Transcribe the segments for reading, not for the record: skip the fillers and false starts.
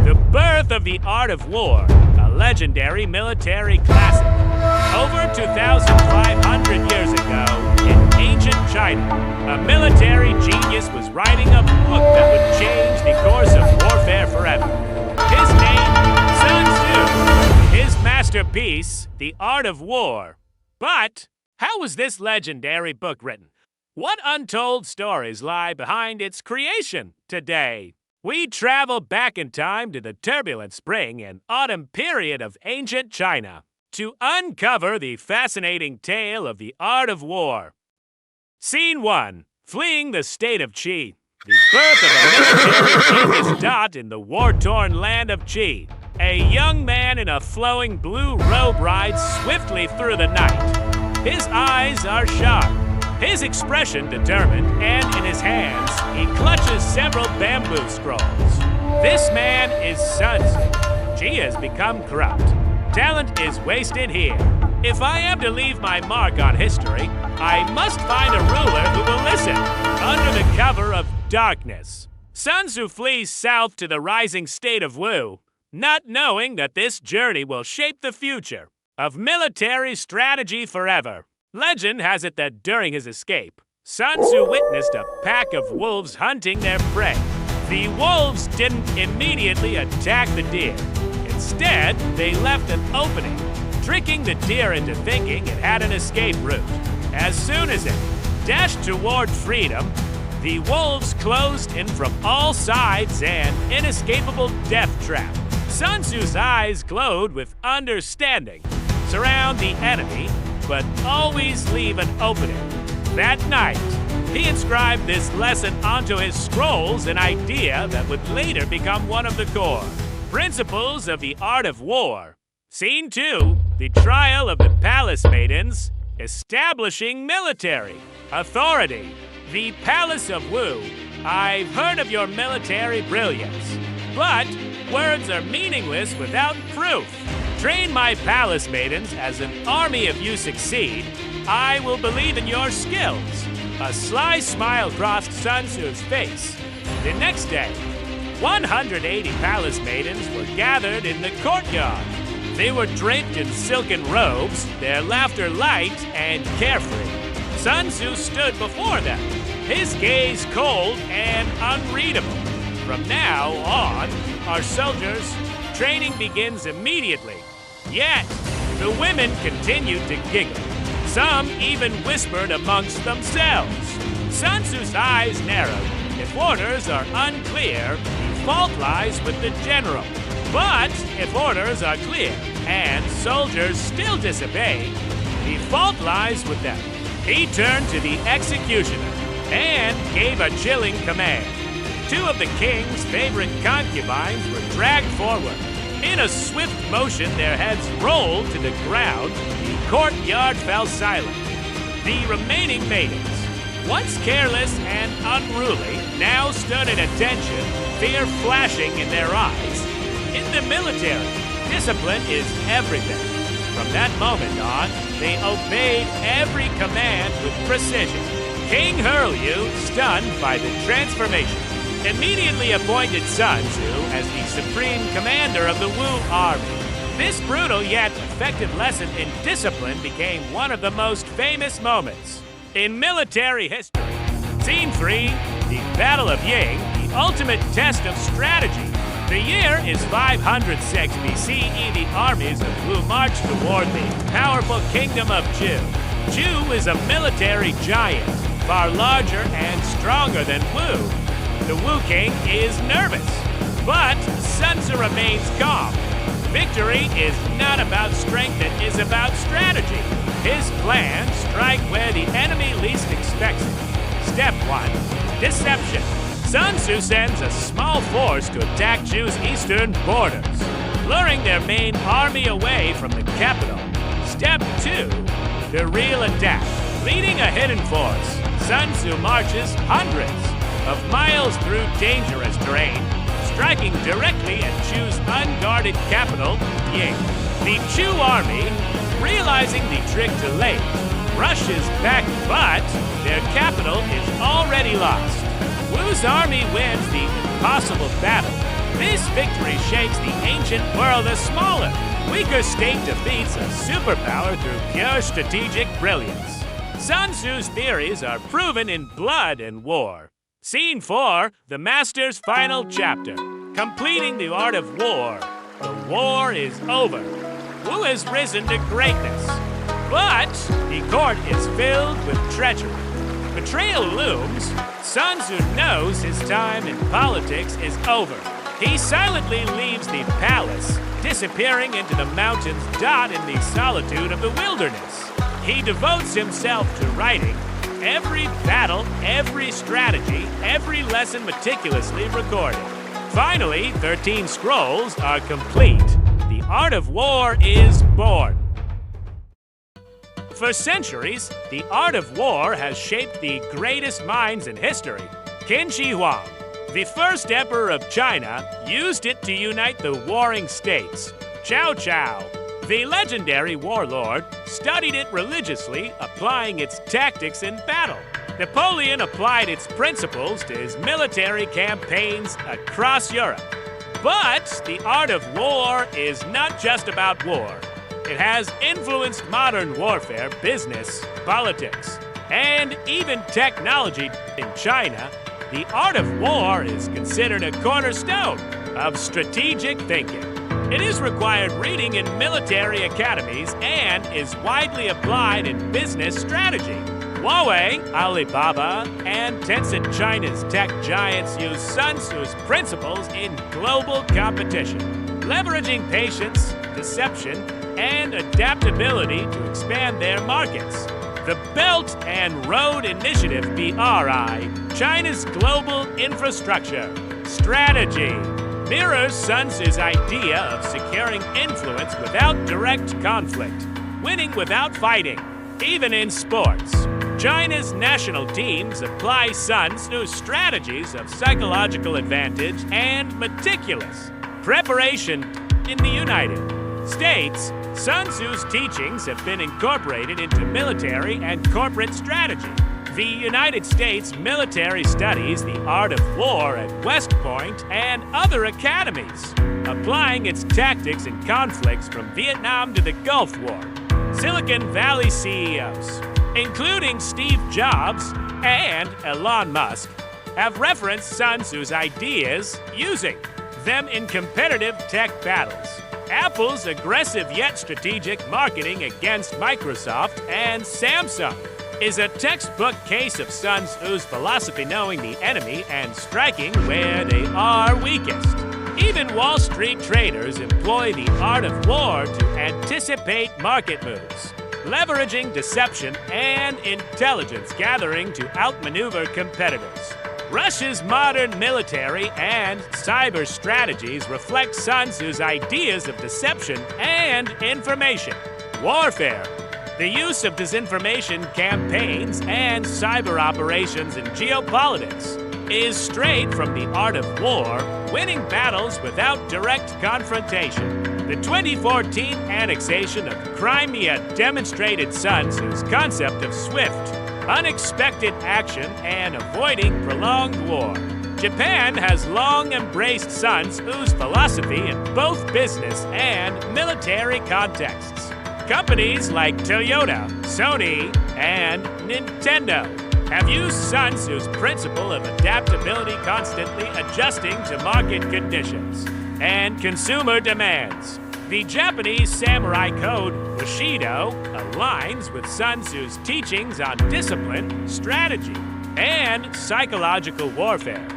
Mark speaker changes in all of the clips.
Speaker 1: The Birth of the Art of War, a legendary military classic. Over 2,500 years ago, in ancient China, a military genius was writing a book that would change the course of warfare forever. His name, Sun Tzu. His masterpiece, The Art of War. But how was this legendary book written? What untold stories lie behind its creation today? We travel back in time to the turbulent spring and autumn period of ancient China to uncover the fascinating tale of the art of war. Scene 1. Fleeing the state of Qi. The birth of a military genius dot in the war-torn land of Qi. A young man in a flowing blue robe rides swiftly through the night. His eyes are sharp, his expression determined, and in his hands, he clutches several bamboo scrolls. This man is Sun Tzu. Qi has become corrupt. Talent is wasted here. If I am to leave my mark on history, I must find a ruler who will listen, under the cover of darkness. Sun Tzu flees south to the rising state of Wu, not knowing that this journey will shape the future of military strategy forever. Legend has it that during his escape, Sun Tzu witnessed a pack of wolves hunting their prey. The wolves didn't immediately attack the deer. Instead, they left an opening, tricking the deer into thinking it had an escape route. As soon as it dashed toward freedom, the wolves closed in from all sides, an inescapable death trap. Sun Tzu's eyes glowed with understanding. Surround the enemy, but always leave an opening. That night, he inscribed this lesson onto his scrolls, an idea that would later become one of the core principles of the art of war. Scene 2, the trial of the palace maidens, establishing military authority. The Palace of Wu. I've heard of your military brilliance, but words are meaningless without proof. Train my palace maidens as an army. If you succeed, I will believe in your skills. A sly smile crossed Sun Tzu's face. The next day, 180 palace maidens were gathered in the courtyard. They were draped in silken robes, their laughter light and carefree. Sun Tzu stood before them, his gaze cold and unreadable. From now on, our soldiers, training begins immediately. Yet, the women continued to giggle. Some even whispered amongst themselves. Sun Tzu's eyes narrowed. If orders are unclear, the fault lies with the general. But if orders are clear and soldiers still disobey, the fault lies with them. He turned to the executioner and gave a chilling command. 2 of the king's favorite concubines were dragged forward. In a swift motion, their heads rolled to the ground. The courtyard fell silent. The remaining maidens, once careless and unruly, now stood at attention, fear flashing in their eyes. In the military, discipline is everything. From that moment on, they obeyed every command with precision. King Hurlyu, stunned by the transformation, immediately appointed Sun Tzu as the supreme commander of the Wu army. This brutal yet effective lesson in discipline became one of the most famous moments in military history. Scene 3, the Battle of Ying, the ultimate test of strategy. The year is 506 BCE. The armies of Wu marched toward the powerful kingdom of Zhou. Zhou is a military giant, far larger and stronger than Wu. The Wu King is nervous, but Sun Tzu remains calm. Victory is not about strength, it is about strategy. His plan, strike where the enemy least expects it. Step 1, deception. Sun Tzu sends a small force to attack Zhou's eastern borders, luring their main army away from the capital. Step 2, the real attack. Leading a hidden force, Sun Tzu marches hundreds of miles through dangerous terrain, striking directly at Zhou's unguarded capital, Ying. The Zhou army, realizing the trick too late, rushes back, but their capital is already lost. Wu's army wins the impossible battle, This victory shakes the ancient world a smaller, weaker state defeats a superpower through pure strategic brilliance. Sun Tzu's theories are proven in blood and war. Scene 4, the Master's final chapter. Completing the art of war. The war is over. Wu has risen to greatness. But the court is filled with treachery. Betrayal looms. Sun Tzu knows his time in politics is over. He silently leaves the palace, disappearing into the mountains dot in the solitude of the wilderness. He devotes himself to writing every battle, every strategy, every lesson meticulously recorded. Finally, 13 scrolls are complete. The art of war is born. For centuries, the art of war has shaped the greatest minds in history. Qin Shi Huang, the first emperor of China, used it to unite the warring states. Cao Cao, the legendary warlord, studied it religiously, applying its tactics in battle. Napoleon applied its principles to his military campaigns across Europe. But the art of war is not just about war. It has influenced modern warfare, business, politics, and even technology. In China, the art of war is considered a cornerstone of strategic thinking. It is required reading in military academies and is widely applied in business strategy. Huawei, Alibaba, and Tencent China's tech giants use Sun Tzu's principles in global competition, leveraging patience, deception, and adaptability to expand their markets. The Belt and Road Initiative, BRI, China's global infrastructure strategy, mirrors Sun Tzu's idea of securing influence without direct conflict, winning without fighting, even in sports. China's national teams apply Sun Tzu's strategies of psychological advantage and meticulous preparation. In the United States, Sun Tzu's teachings have been incorporated into military and corporate strategy. The United States military studies the art of war at West Point and other academies, applying its tactics in conflicts from Vietnam to the Gulf War. Silicon Valley CEOs, including Steve Jobs and Elon Musk, have referenced Sun Tzu's ideas, using them in competitive tech battles. Apple's aggressive yet strategic marketing against Microsoft and Samsung is a textbook case of Sun Tzu's philosophy, knowing the enemy and striking where they are weakest. Even Wall Street traders employ the art of war to anticipate market moves, leveraging deception and intelligence gathering to outmaneuver competitors. Russia's modern military and cyber strategies reflect Sun Tzu's ideas of deception and information warfare. The use of disinformation campaigns and cyber operations in geopolitics is straight from the art of war, winning battles without direct confrontation. The 2014 annexation of Crimea demonstrated Sun Tzu's concept of swift, unexpected action and avoiding prolonged war. Japan has long embraced Sun Tzu's philosophy in both business and military contexts. Companies like Toyota, Sony, and Nintendo have used Sun Tzu's principle of adaptability, constantly adjusting to market conditions and consumer demands. The Japanese samurai code Bushido aligns with Sun Tzu's teachings on discipline, strategy, and psychological warfare.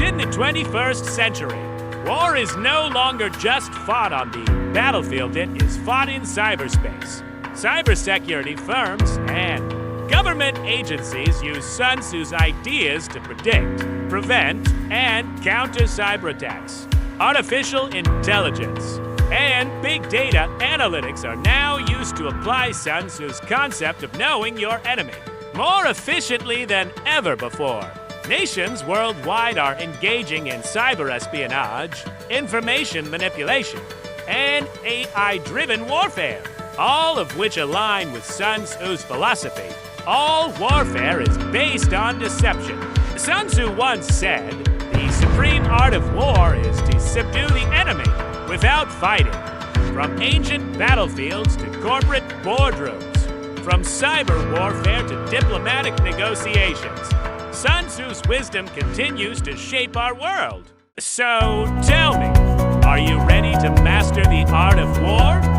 Speaker 1: In the 21st century, war is no longer just fought on the battlefield, it is fought in cyberspace. Cybersecurity firms and government agencies use Sun Tzu's ideas to predict, prevent, and counter cyber attacks. Artificial intelligence and big data analytics are now used to apply Sun Tzu's concept of knowing your enemy more efficiently than ever before. Nations worldwide are engaging in cyber espionage, information manipulation, and AI-driven warfare, all of which align with Sun Tzu's philosophy. All warfare is based on deception. Sun Tzu once said, "The supreme art of war is to subdue the enemy without fighting. From ancient battlefields to corporate boardrooms, from cyber warfare to diplomatic negotiations, Sun Tzu's wisdom continues to shape our world. So tell me, are you ready to master the art of war?